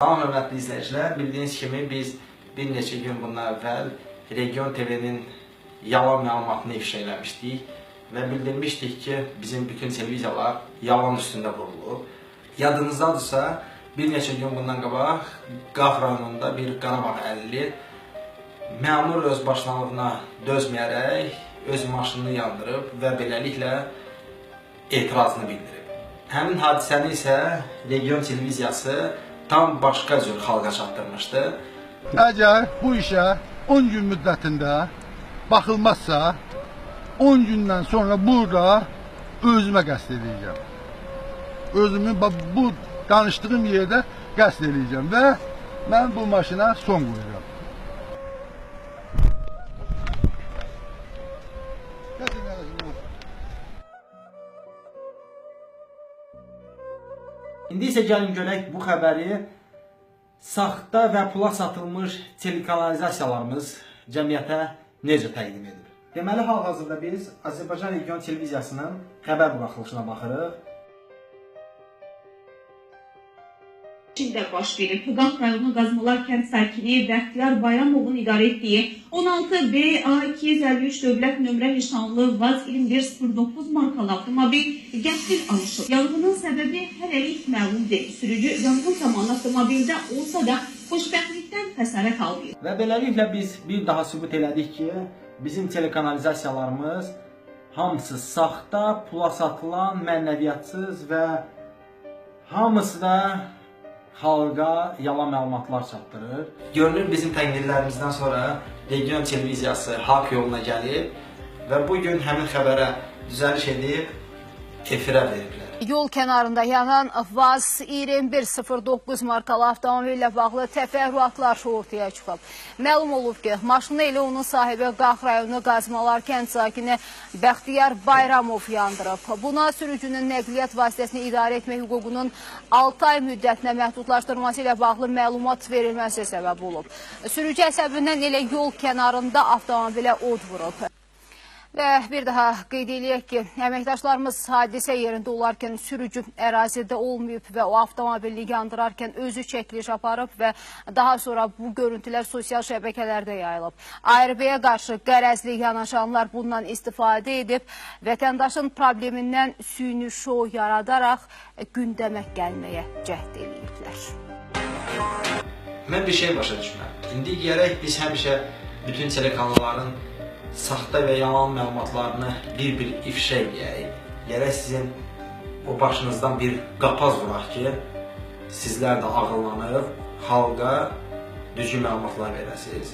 Salam hörmətli izləyicilər, bildiyiniz kimi biz bir neçə gün bundan əvvəl Region TV-nin yalan məlumatını ifşa eləmişdik və bildirmişdik ki, bizim bütün televiziyalar yalan üstündə qurulub. Yadınızdadırsa, bir neçə gün bundan qabaq Qax rayonunda bir Qarabağ əlilli məmur öz başlanğılığına dözməyərək öz maşınını yandırıb və beləliklə etirazını bildirib. Həmin hadisəni isə Region televiziyası tam başqa cür xalqa çatdırmışdı. Əgər bu işə 10 gün müddətində baxılmazsa, 10 gündən sonra burada özümə qəsd edəcəm. Özümü bu danışdığım yerdə qəsd edəcəm və mən bu maşına son qoyacağım. İndi isə gəlin görək bu xəbəri saxta və pula satılmış telekanalizasiyalarımız cəmiyyətə necə təqdim edir. Deməli, hal-hazırda biz Azərbaycan Region televiziyasının xəbər buraxılışına baxırıq. İçində baş verib. Qax rayonu Qazmalar kənd sakini Bəxtiyar Bayramovun idarə etdiyi 16BA253 dövlət nömrə nişanlı VAZ 2109 markalı avtomobil qəfil alışıb. Yanğının səbəbi hələlik məlum deyil. Sürücü yanğın zamanı avtomobildə olsa da xoşbəxtlikdən xəsarət almayıb. Və beləliklə biz bir daha sübut elədik ki, bizim telekanalizasiyalarımız hamısı saxta, pula satılan, mənəviyyatsız və hamısı da xalqa yalan məlumatlar çatdırır. Görünür bizim təqdirlərimizdən sonra Region televiziyası haqq yoluna gəlib və bugün həmin xəbərə düzəliş edib efirə veriblər. Yol kənarında yanan VAZ 2109 markalı avtomobillə bağlı təfərrüatlar ortaya çıxıb. Məlum olub ki, maşını elə onun sahibi Qax rayonu Qazmalar kənd sakini Bəxtiyar Bayramov yandırıb. Buna sürücünün nəqliyyat vasitəsini idarə etmək hüququnun 6 ay müddətinə məhdudlaşdırması ilə bağlı məlumat verilməsi səbəb olub. Sürücü əsəbindən elə yol kənarında avtomobilə od vurub. Və bir daha qeyd edək ki, əməkdaşlarımız hadisə yerində olarkən sürücü ərazidə olmayıb və o avtomobili yandırarkən özü çəkiliş aparıb və daha sonra bu görüntülər sosial şəbəkələrdə yayılıb. ARB-yə qarşı qərəzli yanaşanlar bundan istifadə edib, vətəndaşın problemindən süni şou yaradaraq gündəmə gəlməyə cəhd ediblər. Mən bir şey başa düşməm. İndi gərək biz həmişə bütün telekanalların saxta və yalan məlumatlarını bir-bir ifşa edəyik. Gərək sizin o başınızdan bir qapaz vuraq ki, sizlər də ağıllanıb, xalqa düzgün məlumatlar verəsiniz.